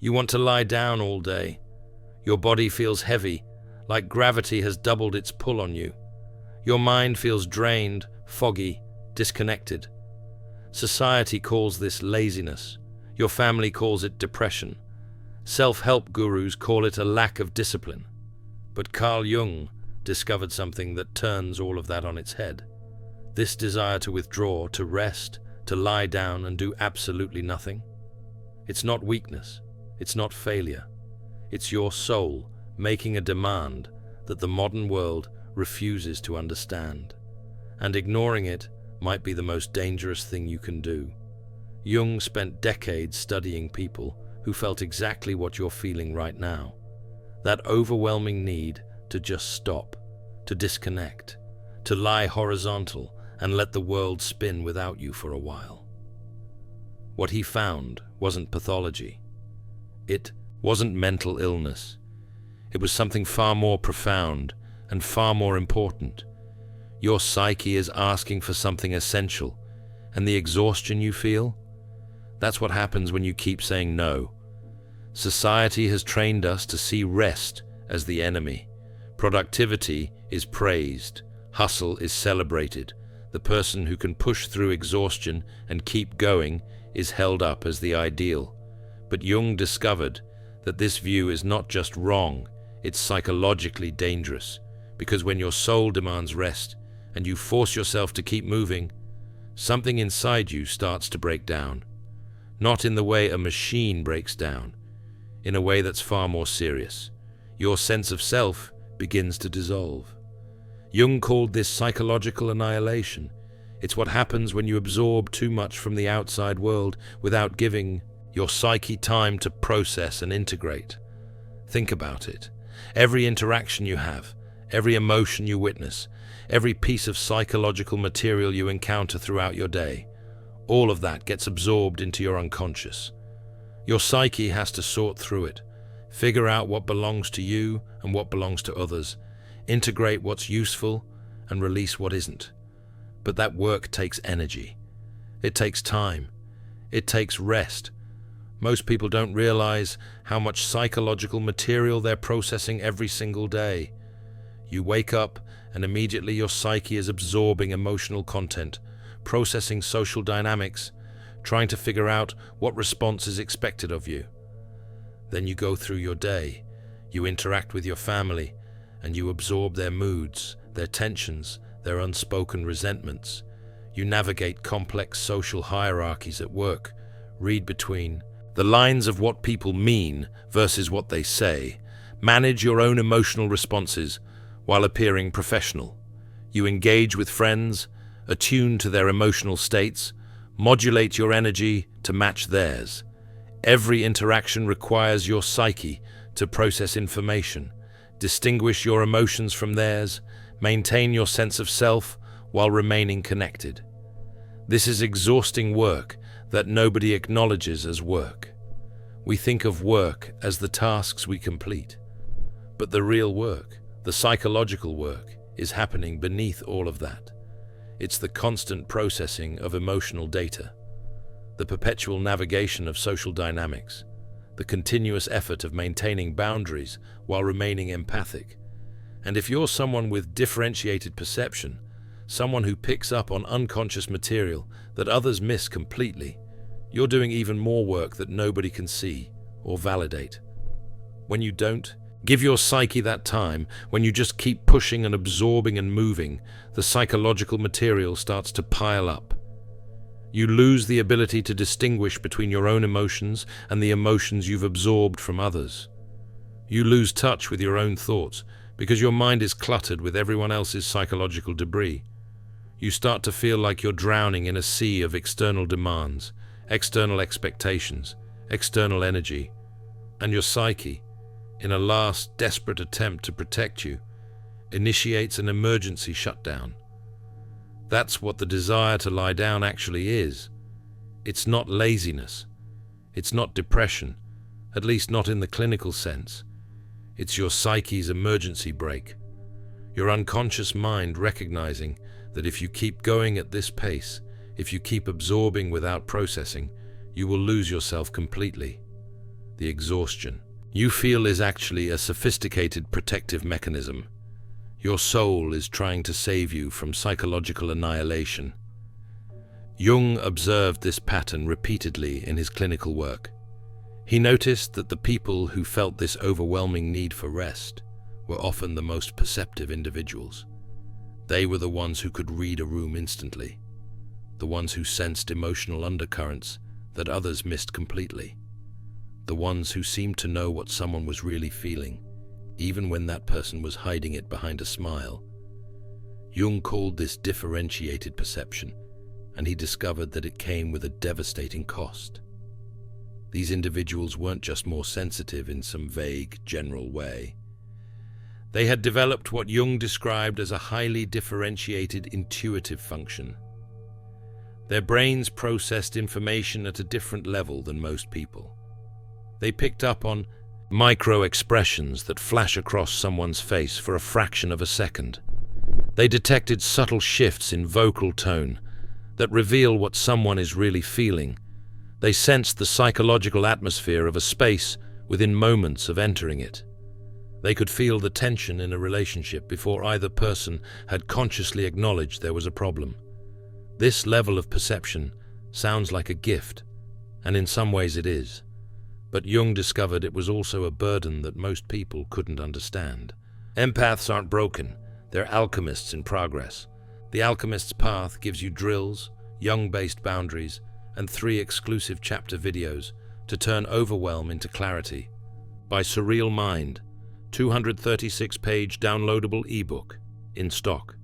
You want to lie down all day. Your body feels heavy, like gravity has doubled its pull on you. Your mind feels drained, foggy, disconnected. Society calls this laziness. Your family calls it depression. Self-help gurus call it a lack of discipline. But Carl Jung discovered something that turns all of that on its head. This desire to withdraw, to rest, to lie down and do absolutely nothing. It's not weakness. It's not failure. It's your soul making a demand that the modern world refuses to understand. And ignoring it might be the most dangerous thing you can do. Jung spent decades studying people who felt exactly what you're feeling right now. That overwhelming need to just stop, to disconnect, to lie horizontal and let the world spin without you for a while. What he found wasn't pathology. It wasn't mental illness. It was something far more profound and far more important. Your psyche is asking for something essential, and the exhaustion you feel, that's what happens when you keep saying no. Society has trained us to see rest as the enemy. Productivity is praised. Hustle is celebrated. The person who can push through exhaustion and keep going is held up as the ideal. But Jung discovered that this view is not just wrong, it's psychologically dangerous, because when your soul demands rest and you force yourself to keep moving, something inside you starts to break down. Not in the way a machine breaks down, in a way that's far more serious. Your sense of self begins to dissolve. Jung called this psychological annihilation. It's what happens when you absorb too much from the outside world without giving your psyche time to process and integrate. Think about it. Every interaction you have, every emotion you witness, every piece of psychological material you encounter throughout your day, all of that gets absorbed into your unconscious. Your psyche has to sort through it, figure out what belongs to you and what belongs to others, integrate what's useful and release what isn't. But that work takes energy. It takes time. It takes rest. Most people don't realize how much psychological material they're processing every single day. You wake up and immediately your psyche is absorbing emotional content, processing social dynamics, trying to figure out what response is expected of you. Then you go through your day, you interact with your family, and you absorb their moods, their tensions, their unspoken resentments. You navigate complex social hierarchies at work, read between the lines of what people mean versus what they say, manage your own emotional responses while appearing professional. You engage with friends, attune to their emotional states, modulate your energy to match theirs. Every interaction requires your psyche to process information, distinguish your emotions from theirs, maintain your sense of self while remaining connected. This is exhausting work that nobody acknowledges as work. We think of work as the tasks we complete, but the real work, the psychological work, is happening beneath all of that. It's the constant processing of emotional data, the perpetual navigation of social dynamics, the continuous effort of maintaining boundaries while remaining empathic. And if you're someone with differentiated perception, someone who picks up on unconscious material that others miss completely, you're doing even more work that nobody can see or validate. When you don't, give your psyche that time, when you just keep pushing and absorbing and moving, the psychological material starts to pile up. You lose the ability to distinguish between your own emotions and the emotions you've absorbed from others. You lose touch with your own thoughts because your mind is cluttered with everyone else's psychological debris. You start to feel like you're drowning in a sea of external demands, external expectations, external energy, and your psyche, in a last desperate attempt to protect you, initiates an emergency shutdown. That's what the desire to lie down actually is. It's not laziness. It's not depression, at least not in the clinical sense. It's your psyche's emergency brake. Your unconscious mind recognizing that if you keep going at this pace, if you keep absorbing without processing, you will lose yourself completely. the exhaustion you feel is actually a sophisticated protective mechanism. Your soul is trying to save you from psychological annihilation. Jung observed this pattern repeatedly in his clinical work. He noticed that the people who felt this overwhelming need for rest were often the most perceptive individuals. They were the ones who could read a room instantly, the ones who sensed emotional undercurrents that others missed completely, the ones who seemed to know what someone was really feeling, even when that person was hiding it behind a smile. Jung called this differentiated perception, and he discovered that it came with a devastating cost. These individuals weren't just more sensitive in some vague, general way. They had developed what Jung described as a highly differentiated intuitive function. Their brains processed information at a different level than most people. They picked up on micro-expressions that flash across someone's face for a fraction of a second. They detected subtle shifts in vocal tone that reveal what someone is really feeling. They sensed the psychological atmosphere of a space within moments of entering it. They could feel the tension in a relationship before either person had consciously acknowledged there was a problem. This level of perception sounds like a gift, and in some ways it is. But Jung discovered it was also a burden that most people couldn't understand. Empaths aren't broken, they're alchemists in progress. The Alchemist's Path gives you drills, Jung-based boundaries, and 3 exclusive chapter videos to turn overwhelm into clarity. By Surreal Mind, 236-page downloadable ebook, in stock.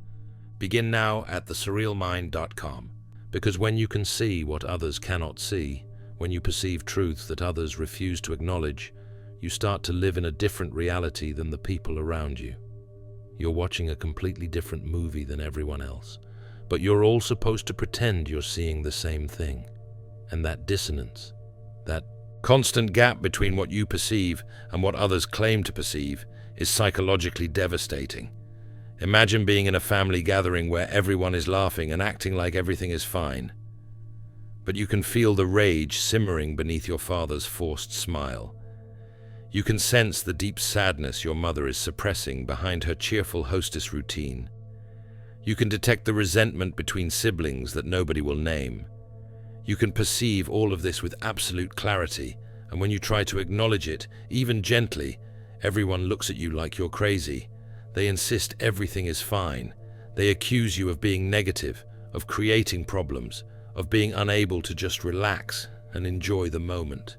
Begin now at thesurrealmind.com, because when you can see what others cannot see, when you perceive truths that others refuse to acknowledge, you start to live in a different reality than the people around you. You're watching a completely different movie than everyone else, but you're all supposed to pretend you're seeing the same thing. And that dissonance, that constant gap between what you perceive and what others claim to perceive, is psychologically devastating. Imagine being in a family gathering where everyone is laughing and acting like everything is fine. But you can feel the rage simmering beneath your father's forced smile. You can sense the deep sadness your mother is suppressing behind her cheerful hostess routine. You can detect the resentment between siblings that nobody will name. You can perceive all of this with absolute clarity, and when you try to acknowledge it, even gently, everyone looks at you like you're crazy. They insist everything is fine. They accuse you of being negative, of creating problems, of being unable to just relax and enjoy the moment.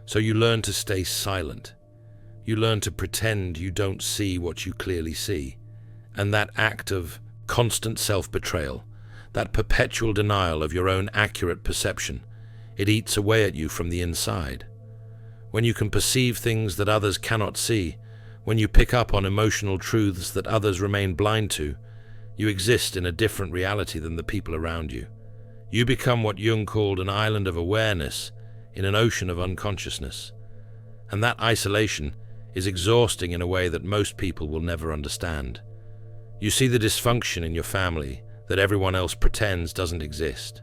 So you learn to stay silent. You learn to pretend you don't see what you clearly see. And that act of constant self-betrayal, that perpetual denial of your own accurate perception, it eats away at you from the inside. When you can perceive things that others cannot see, when you pick up on emotional truths that others remain blind to, you exist in a different reality than the people around you. You become what Jung called an island of awareness in an ocean of unconsciousness. And that isolation is exhausting in a way that most people will never understand. You see the dysfunction in your family that everyone else pretends doesn't exist.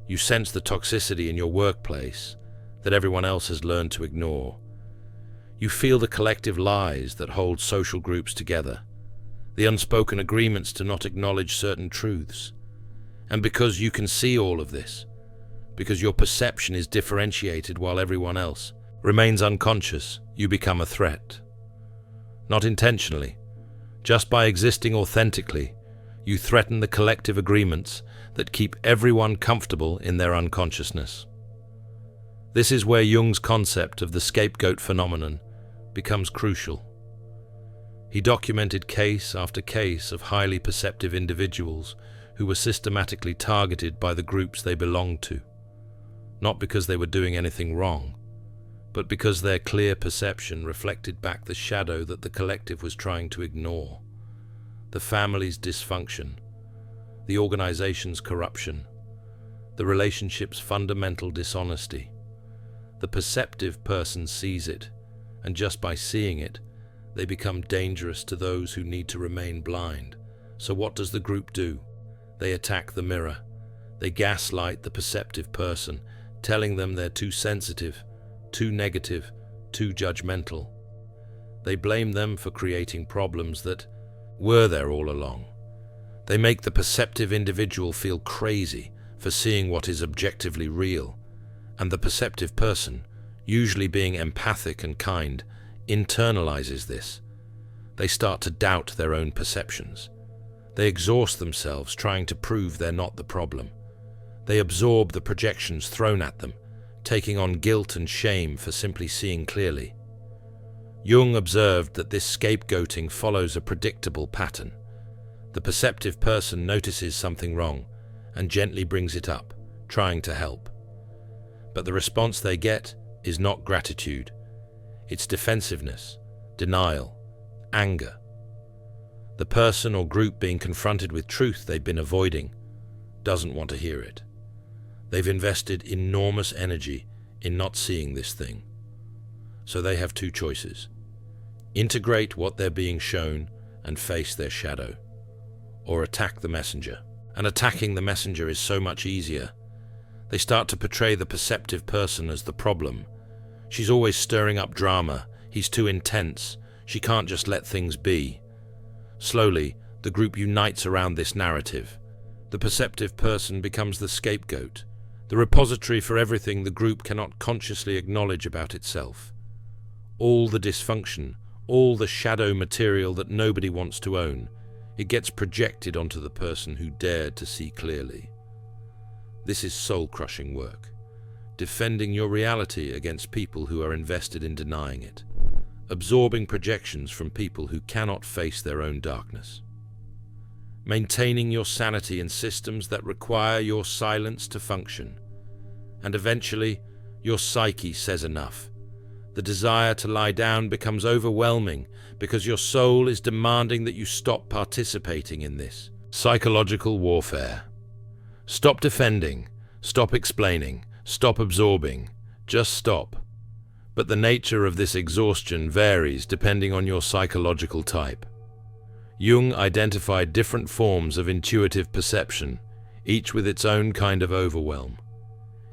You sense the toxicity in your workplace that everyone else has learned to ignore. You feel the collective lies that hold social groups together, the unspoken agreements to not acknowledge certain truths. And because you can see all of this, because your perception is differentiated while everyone else remains unconscious, you become a threat. Not intentionally, just by existing authentically, you threaten the collective agreements that keep everyone comfortable in their unconsciousness. This is where Jung's concept of the scapegoat phenomenon becomes crucial. He documented case after case of highly perceptive individuals who were systematically targeted by the groups they belonged to, not because they were doing anything wrong, but because their clear perception reflected back the shadow that the collective was trying to ignore. The family's dysfunction, the organization's corruption, the relationship's fundamental dishonesty. The perceptive person sees it, and just by seeing it, they become dangerous to those who need to remain blind. So what does the group do? They attack the mirror. They gaslight the perceptive person, telling them they're too sensitive, too negative, too judgmental. They blame them for creating problems that were there all along. They make the perceptive individual feel crazy for seeing what is objectively real, and the perceptive person, usually being empathic and kind, internalizes this. They start to doubt their own perceptions. They exhaust themselves trying to prove they're not the problem. They absorb the projections thrown at them, taking on guilt and shame for simply seeing clearly. Jung observed that this scapegoating follows a predictable pattern. The perceptive person notices something wrong and gently brings it up, trying to help. But the response they get is not gratitude. It's defensiveness, denial, anger. The person or group being confronted with truth they've been avoiding doesn't want to hear it. They've invested enormous energy in not seeing this thing. So they have two choices: integrate what they're being shown and face their shadow, or attack the messenger. And attacking the messenger is so much easier. They start to portray the perceptive person as the problem. She's always stirring up drama. He's too intense. She can't just let things be. Slowly, the group unites around this narrative. The perceptive person becomes the scapegoat, the repository for everything the group cannot consciously acknowledge about itself. All the dysfunction, all the shadow material that nobody wants to own, it gets projected onto the person who dared to see clearly. This is soul-crushing work, defending your reality against people who are invested in denying it, absorbing projections from people who cannot face their own darkness, maintaining your sanity in systems that require your silence to function, and eventually your psyche says enough. The desire to lie down becomes overwhelming because your soul is demanding that you stop participating in this psychological warfare. Stop defending, stop explaining, stop absorbing, just stop. But the nature of this exhaustion varies depending on your psychological type. Jung identified different forms of intuitive perception, each with its own kind of overwhelm.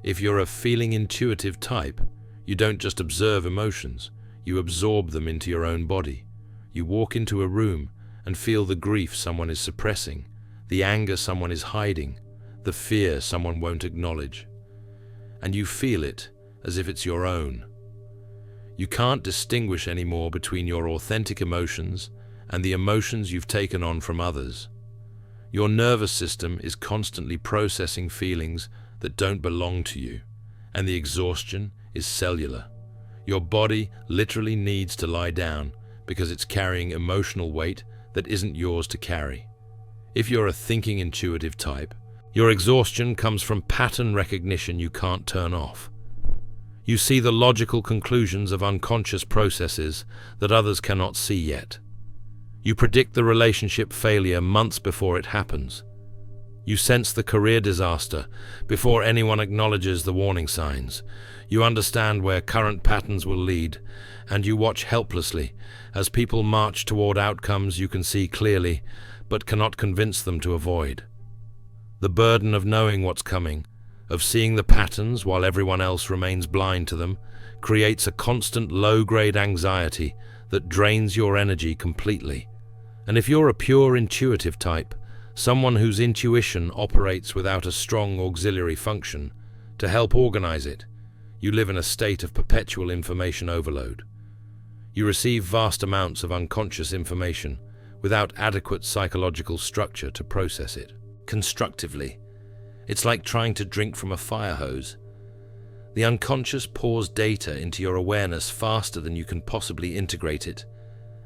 If you're a feeling intuitive type, you don't just observe emotions, you absorb them into your own body. You walk into a room and feel the grief someone is suppressing, the anger someone is hiding, the fear someone won't acknowledge. And you feel it as if it's your own. You can't distinguish anymore between your authentic emotions and the emotions you've taken on from others. Your nervous system is constantly processing feelings that don't belong to you, and the exhaustion is cellular. Your body literally needs to lie down because it's carrying emotional weight that isn't yours to carry. If you're a thinking intuitive type, your exhaustion comes from pattern recognition you can't turn off. You see the logical conclusions of unconscious processes that others cannot see yet. You predict the relationship failure months before it happens. You sense the career disaster before anyone acknowledges the warning signs. You understand where current patterns will lead, and you watch helplessly as people march toward outcomes you can see clearly, but cannot convince them to avoid. The burden of knowing what's coming, of seeing the patterns while everyone else remains blind to them, creates a constant low-grade anxiety that drains your energy completely. And if you're a pure intuitive type, someone whose intuition operates without a strong auxiliary function to help organize it, you live in a state of perpetual information overload. You receive vast amounts of unconscious information without adequate psychological structure to process it constructively. It's like trying to drink from a fire hose. The unconscious pours data into your awareness faster than you can possibly integrate it,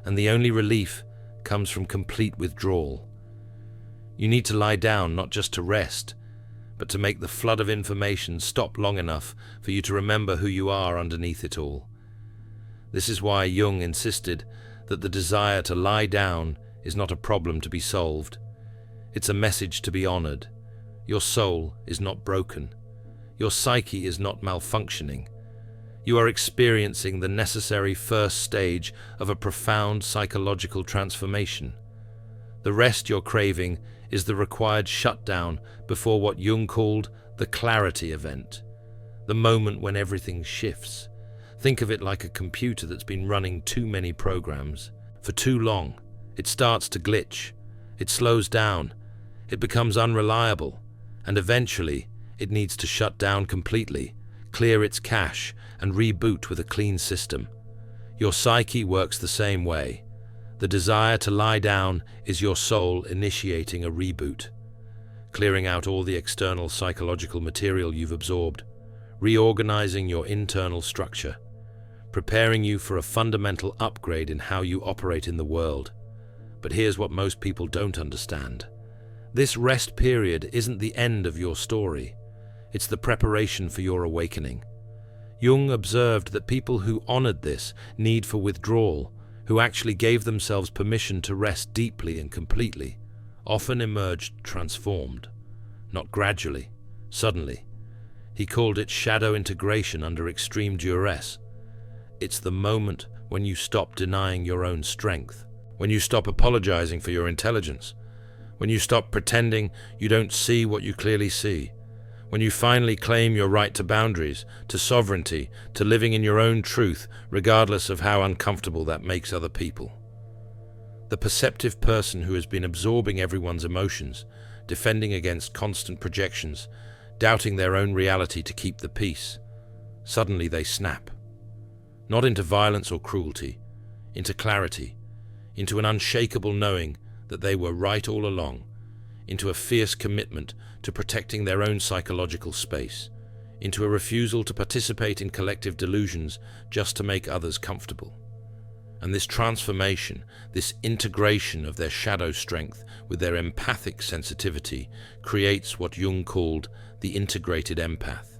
and the only relief comes from complete withdrawal. You need to lie down not just to rest, but to make the flood of information stop long enough for you to remember who you are underneath it all. This is why Jung insisted that the desire to lie down is not a problem to be solved. It's a message to be honored. Your soul is not broken. Your psyche is not malfunctioning. You are experiencing the necessary first stage of a profound psychological transformation. The rest you're craving is the required shutdown before what Jung called the clarity event, the moment when everything shifts, Think of it like a computer that's been running too many programs for too long. It starts to glitch, it slows down, it becomes unreliable, and eventually it needs to shut down completely, clear its cache, and reboot with a clean system. Your psyche works the same way. The desire to lie down is your soul initiating a reboot, clearing out all the external psychological material you've absorbed, reorganizing your internal structure, preparing you for a fundamental upgrade in how you operate in the world. But here's what most people don't understand. This rest period isn't the end of your story. It's the preparation for your awakening. Jung observed that people who honored this need for withdrawal, who actually gave themselves permission to rest deeply and completely, often emerged transformed. Not gradually, suddenly. He called it shadow integration under extreme duress. It's the moment when you stop denying your own strength, when you stop apologizing for your intelligence, when you stop pretending you don't see what you clearly see, when you finally claim your right to boundaries, to sovereignty, to living in your own truth, regardless of how uncomfortable that makes other people. The perceptive person who has been absorbing everyone's emotions, defending against constant projections, doubting their own reality to keep the peace, suddenly they snap. Not into violence or cruelty, into clarity, into an unshakable knowing that they were right all along, into a fierce commitment to protecting their own psychological space, into a refusal to participate in collective delusions just to make others comfortable. And this transformation, this integration of their shadow strength with their empathic sensitivity creates what Jung called the integrated empath.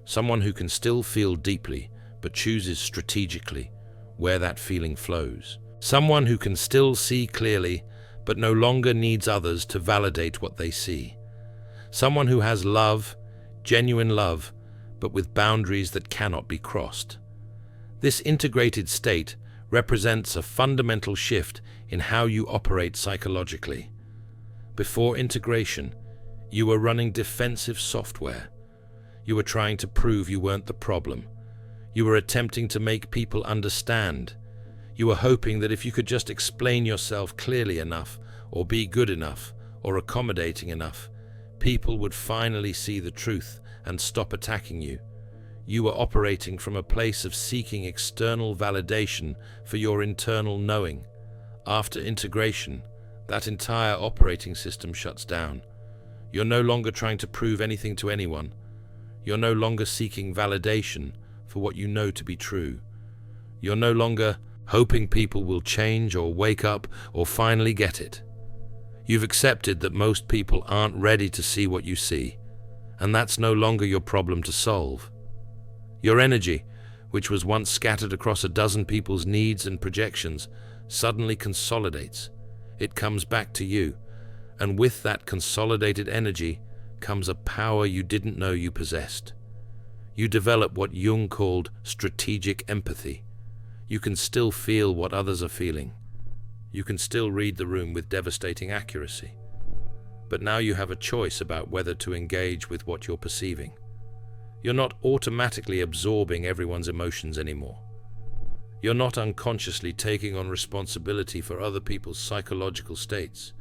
Someone who can still feel deeply but chooses strategically where that feeling flows. Someone who can still see clearly but no longer needs others to validate what they see. Someone who has love, genuine love, but with boundaries that cannot be crossed. This integrated state represents a fundamental shift in how you operate psychologically. Before integration, you were running defensive software. You were trying to prove you weren't the problem. You were attempting to make people understand. You were hoping that if you could just explain yourself clearly enough, or be good enough, or accommodating enough, people would finally see the truth and stop attacking you. You were operating from a place of seeking external validation for your internal knowing. After integration, that entire operating system shuts down. You're no longer trying to prove anything to anyone. You're no longer seeking validation for what you know to be true. You're no longer hoping people will change or wake up or finally get it. You've accepted that most people aren't ready to see what you see, and that's no longer your problem to solve. Your energy, which was once scattered across a dozen people's needs and projections, suddenly consolidates. It comes back to you, and with that consolidated energy comes a power you didn't know you possessed. You develop what Jung called strategic empathy. You can still feel what others are feeling. You can still read the room with devastating accuracy. But now you have a choice about whether to engage with what you're perceiving. You're not automatically absorbing everyone's emotions anymore. You're not unconsciously taking on responsibility for other people's psychological states.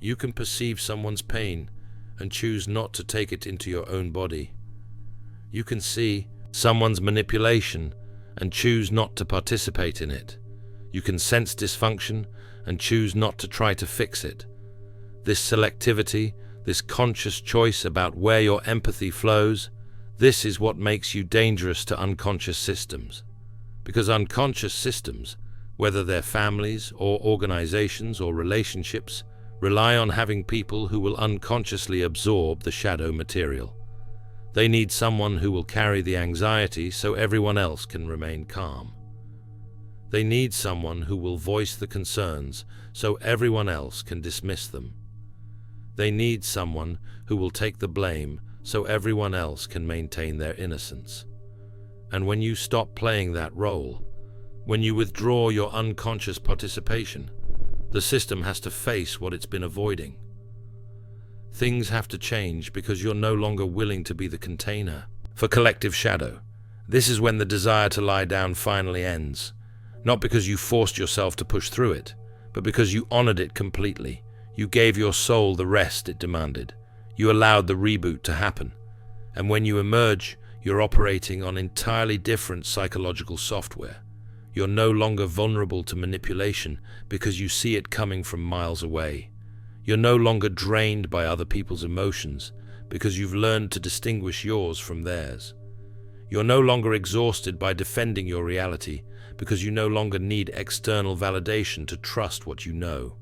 You can perceive someone's pain and choose not to take it into your own body. You can see someone's manipulation and choose not to participate in it. You can sense dysfunction and choose not to try to fix it. This selectivity, this conscious choice about where your empathy flows, this is what makes you dangerous to unconscious systems. Because unconscious systems, whether they're families or organizations or relationships, rely on having people who will unconsciously absorb the shadow material. They need someone who will carry the anxiety so everyone else can remain calm. They need someone who will voice the concerns so everyone else can dismiss them. They need someone who will take the blame so everyone else can maintain their innocence. And when you stop playing that role, when you withdraw your unconscious participation, the system has to face what it's been avoiding. Things have to change because you're no longer willing to be the container for collective shadow. This is when the desire to lie down finally ends, not because you forced yourself to push through it, but because you honored it completely. You gave your soul the rest it demanded. You allowed the reboot to happen. And when you emerge, you're operating on entirely different psychological software. You're no longer vulnerable to manipulation because you see it coming from miles away. You're no longer drained by other people's emotions because you've learned to distinguish yours from theirs. You're no longer exhausted by defending your reality because you no longer need external validation to trust what you know.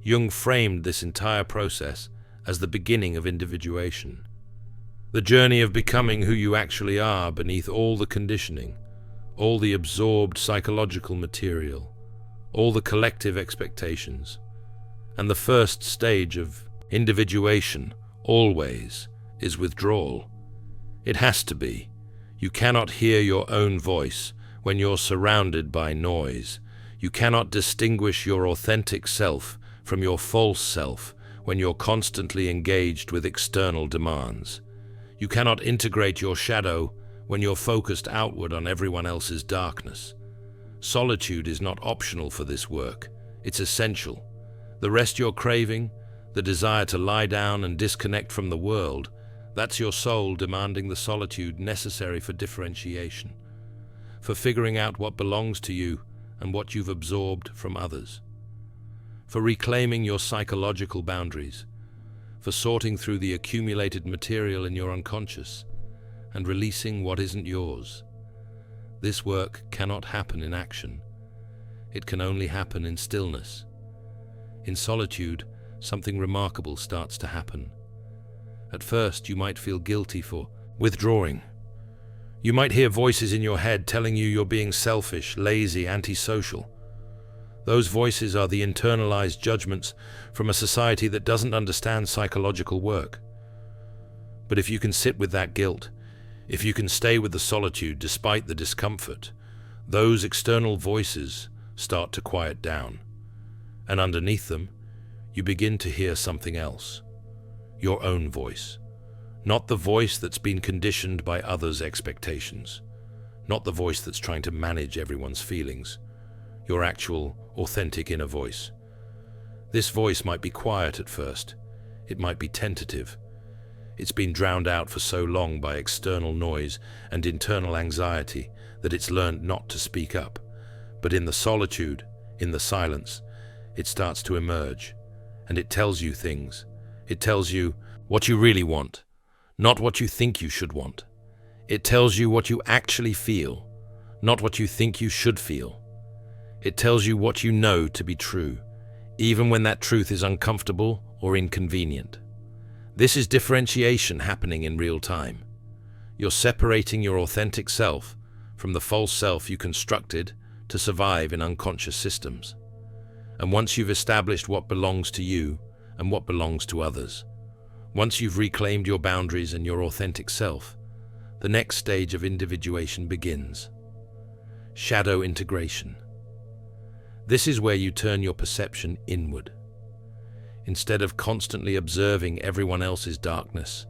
Jung framed this entire process as the beginning of individuation. The journey of becoming who you actually are beneath all the conditioning, all the absorbed psychological material, all the collective expectations. And the first stage of individuation, always, is withdrawal. It has to be. You cannot hear your own voice when you're surrounded by noise. You cannot distinguish your authentic self from your false self when you're constantly engaged with external demands. You cannot integrate your shadow when you're focused outward on everyone else's darkness. Solitude is not optional for this work. It's essential. The rest you're craving, the desire to lie down and disconnect from the world, that's your soul demanding the solitude necessary for differentiation, for figuring out what belongs to you and what you've absorbed from others, for reclaiming your psychological boundaries, for sorting through the accumulated material in your unconscious and releasing what isn't yours. This work cannot happen in action. It can only happen in stillness. In solitude, something remarkable starts to happen. At first, you might feel guilty for withdrawing. You might hear voices in your head telling you you're being selfish, lazy, antisocial. Those voices are the internalized judgments from a society that doesn't understand psychological work. But if you can sit with that guilt, if you can stay with the solitude despite the discomfort, those external voices start to quiet down. And underneath them, you begin to hear something else. Your own voice. Not the voice that's been conditioned by others' expectations. Not the voice that's trying to manage everyone's feelings. Your actual, authentic inner voice. This voice might be quiet at first. It might be tentative. It's been drowned out for so long by external noise and internal anxiety that it's learned not to speak up. But in the solitude, in the silence, it starts to emerge, and it tells you things. It tells you what you really want, not what you think you should want. It tells you what you actually feel, not what you think you should feel. It tells you what you know to be true, even when that truth is uncomfortable or inconvenient. This is differentiation happening in real time. You're separating your authentic self from the false self you constructed to survive in unconscious systems. And once you've established what belongs to you and what belongs to others, once you've reclaimed your boundaries and your authentic self, the next stage of individuation begins. Shadow integration. This is where you turn your perception inward. Instead of constantly observing everyone else's darkness,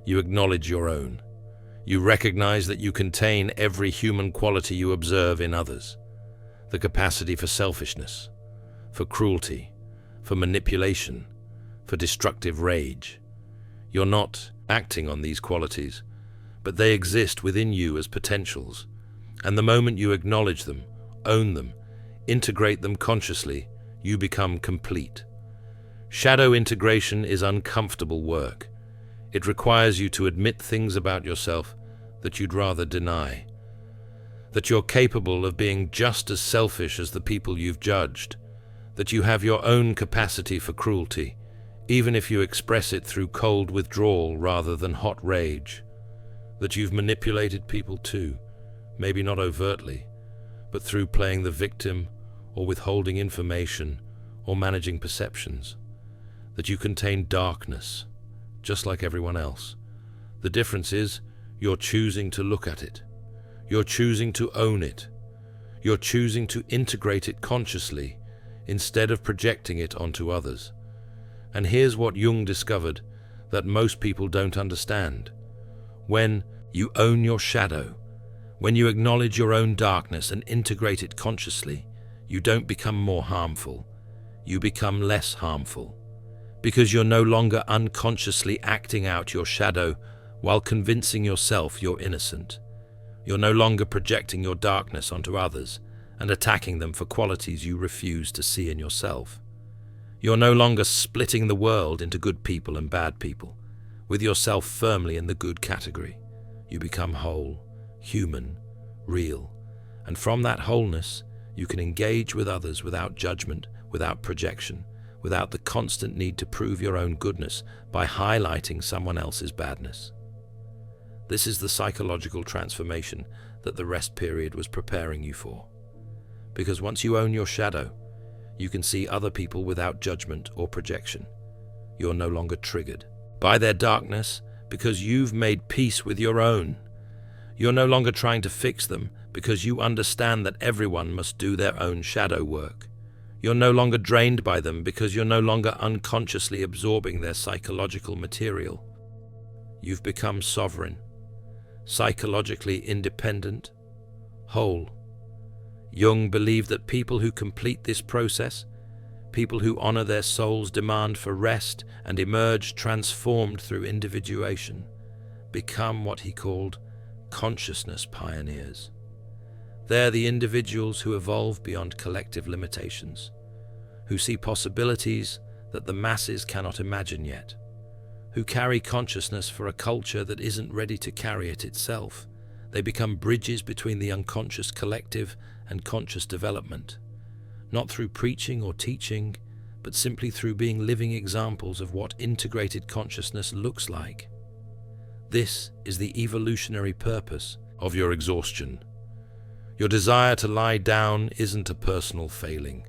you acknowledge your own. You recognize that you contain every human quality you observe in others. The capacity for selfishness, for cruelty, for manipulation, for destructive rage. You're not acting on these qualities, but they exist within you as potentials. And the moment you acknowledge them, own them, integrate them consciously, you become complete. Shadow integration is uncomfortable work. It requires you to admit things about yourself that you'd rather deny. That you're capable of being just as selfish as the people you've judged. That you have your own capacity for cruelty, even if you express it through cold withdrawal rather than hot rage. That you've manipulated people too, maybe not overtly, but through playing the victim or withholding information or managing perceptions. That you contain darkness, just like everyone else. The difference is, you're choosing to look at it. You're choosing to own it. You're choosing to integrate it consciously, instead of projecting it onto others. And here's what Jung discovered that most people don't understand. When you own your shadow, When you acknowledge your own darkness and integrate it consciously, you don't become more harmful, you become less harmful. Because you're no longer unconsciously acting out your shadow while convincing yourself you're innocent. You're no longer projecting your darkness onto others and attacking them for qualities you refuse to see in yourself. You're no longer splitting the world into good people and bad people, with yourself firmly in the good category. You become whole, human, real, and from that wholeness, you can engage with others without judgment, without projection, without the constant need to prove your own goodness by highlighting someone else's badness. This is the psychological transformation that the rest period was preparing you for. Because once you own your shadow, you can see other people without judgment or projection. You're no longer triggered by their darkness because you've made peace with your own. You're no longer trying to fix them because you understand that everyone must do their own shadow work. You're no longer drained by them because you're no longer unconsciously absorbing their psychological material. You've become sovereign, psychologically independent, whole. Jung believed that people who complete this process, people who honor their soul's demand for rest and emerge transformed through individuation, become what he called consciousness pioneers. They're the individuals who evolve beyond collective limitations, who see possibilities that the masses cannot imagine yet, who carry consciousness for a culture that isn't ready to carry it itself. They become bridges between the unconscious collective and conscious development, not through preaching or teaching, but simply through being living examples of what integrated consciousness looks like. This is the evolutionary purpose of your exhaustion. Your desire to lie down isn't a personal failing.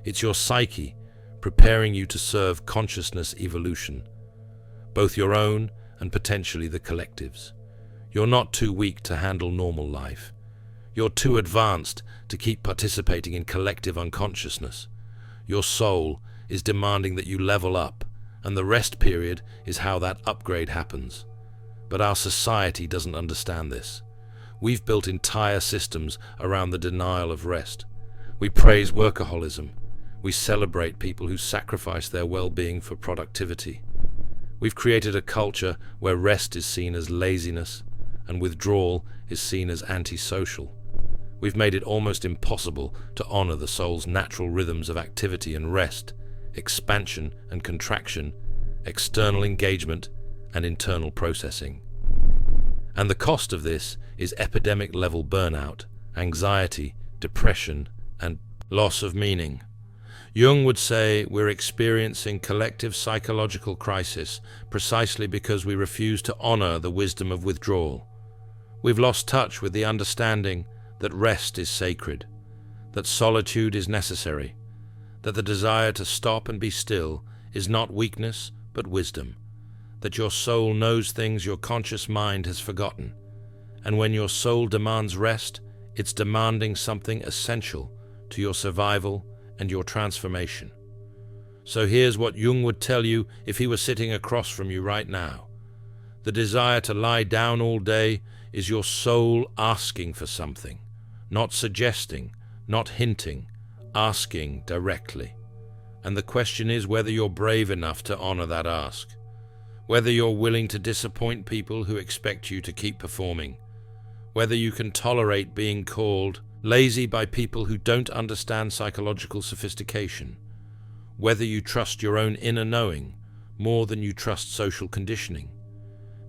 It's your psyche preparing you to serve consciousness evolution, both your own and potentially the collective's. You're not too weak to handle normal life. You're too advanced to keep participating in collective unconsciousness. Your soul is demanding that you level up, and the rest period is how that upgrade happens. But our society doesn't understand this. We've built entire systems around the denial of rest. We praise workaholism. We celebrate people who sacrifice their well-being for productivity. We've created a culture where rest is seen as laziness and withdrawal is seen as antisocial. We've made it almost impossible to honor the soul's natural rhythms of activity and rest, expansion and contraction, external engagement and internal processing. And the cost of this is epidemic-level burnout, anxiety, depression, and loss of meaning. Jung would say we're experiencing collective psychological crisis precisely because we refuse to honor the wisdom of withdrawal. We've lost touch with the understanding that rest is sacred, that solitude is necessary, that the desire to stop and be still is not weakness but wisdom, that your soul knows things your conscious mind has forgotten, and when your soul demands rest, it's demanding something essential to your survival and your transformation. So here's what Jung would tell you if he were sitting across from you right now. The desire to lie down all day is your soul asking for something, not suggesting, not hinting, asking directly. And the question is whether you're brave enough to honor that ask, whether you're willing to disappoint people who expect you to keep performing, whether you can tolerate being called lazy by people who don't understand psychological sophistication, whether you trust your own inner knowing more than you trust social conditioning.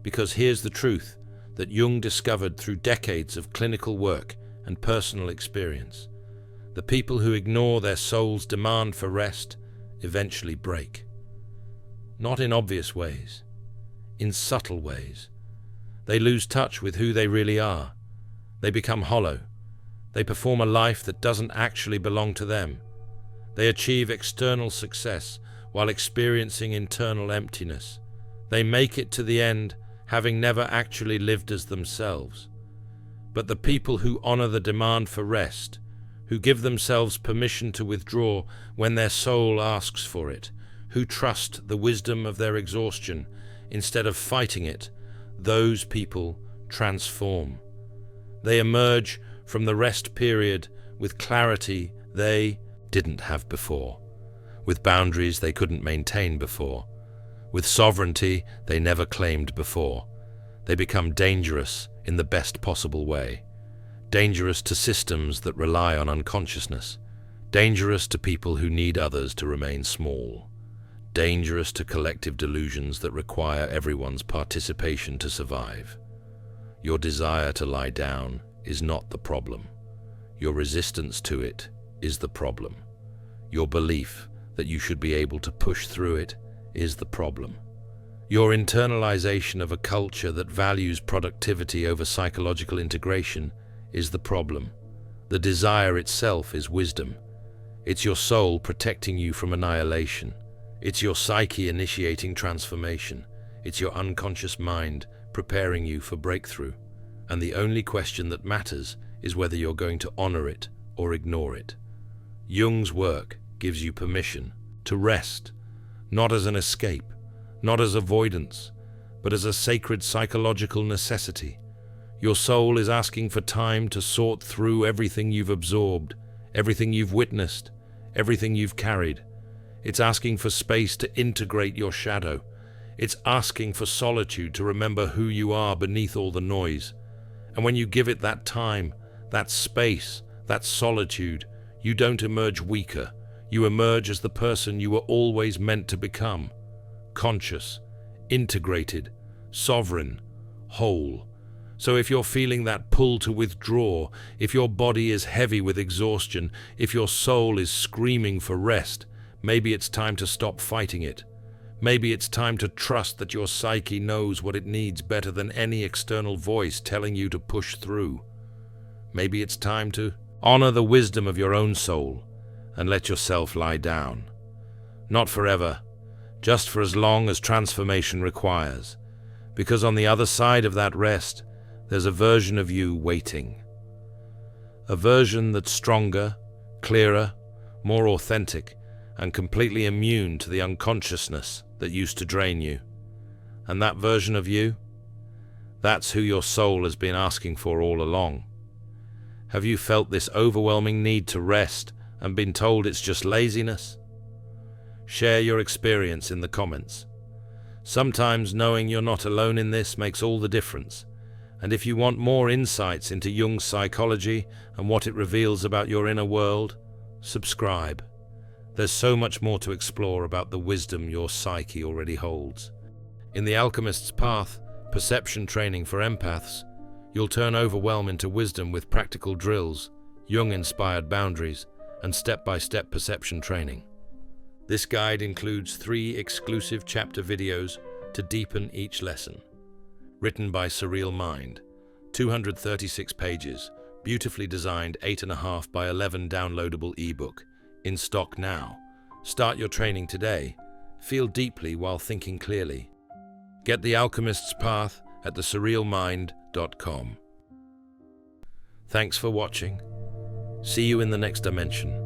Because here's the truth that Jung discovered through decades of clinical work and personal experience. The people who ignore their soul's demand for rest eventually break. Not in obvious ways, in subtle ways. They lose touch with who they really are. They become hollow. They perform a life that doesn't actually belong to them. They achieve external success while experiencing internal emptiness. They make it to the end having never actually lived as themselves. But the people who honor the demand for rest, who give themselves permission to withdraw when their soul asks for it, who trust the wisdom of their exhaustion instead of fighting it, those people transform. They emerge from the rest period with clarity they didn't have before, with boundaries they couldn't maintain before, with sovereignty they never claimed before. They become dangerous in the best possible way. Dangerous to systems that rely on unconsciousness. Dangerous to people who need others to remain small. Dangerous to collective delusions that require everyone's participation to survive. Your desire to lie down is not the problem. Your resistance to it is the problem. Your belief that you should be able to push through it is the problem. Your internalization of a culture that values productivity over psychological integration is the problem. The desire itself is wisdom. It's your soul protecting you from annihilation. It's your psyche initiating transformation. It's your unconscious mind preparing you for breakthrough. And the only question that matters is whether you're going to honor it or ignore it. Jung's work gives you permission to rest, not as an escape, not as avoidance, but as a sacred psychological necessity. Your soul is asking for time to sort through everything you've absorbed, everything you've witnessed, everything you've carried. It's asking for space to integrate your shadow. It's asking for solitude to remember who you are beneath all the noise. And when you give it that time, that space, that solitude, you don't emerge weaker. You emerge as the person you were always meant to become. Conscious, integrated, sovereign, whole. So if you're feeling that pull to withdraw, if your body is heavy with exhaustion, if your soul is screaming for rest, maybe it's time to stop fighting it. Maybe it's time to trust that your psyche knows what it needs better than any external voice telling you to push through. Maybe it's time to honor the wisdom of your own soul and let yourself lie down. Not forever, just for as long as transformation requires. Because on the other side of that rest, there's a version of you waiting. A version that's stronger, clearer, more authentic, and completely immune to the unconsciousness that used to drain you. And that version of you, that's who your soul has been asking for all along. Have you felt this overwhelming need to rest and been told it's just laziness? Share your experience in the comments. Sometimes knowing you're not alone in this makes all the difference. And if you want more insights into Jung's psychology and what it reveals about your inner world, subscribe. There's so much more to explore about the wisdom your psyche already holds. In The Alchemist's Path, perception training for empaths, you'll turn overwhelm into wisdom with practical drills, Jung-inspired boundaries, and step-by-step perception training. This guide includes 3 exclusive chapter videos to deepen each lesson. Written by Surreal Mind, 236 pages, beautifully designed 8.5 by 11 downloadable ebook. In stock now. Start your training today. Feel deeply while thinking clearly. Get The Alchemist's Path at thesurrealmind.com. Thanks for watching. See you in the next dimension.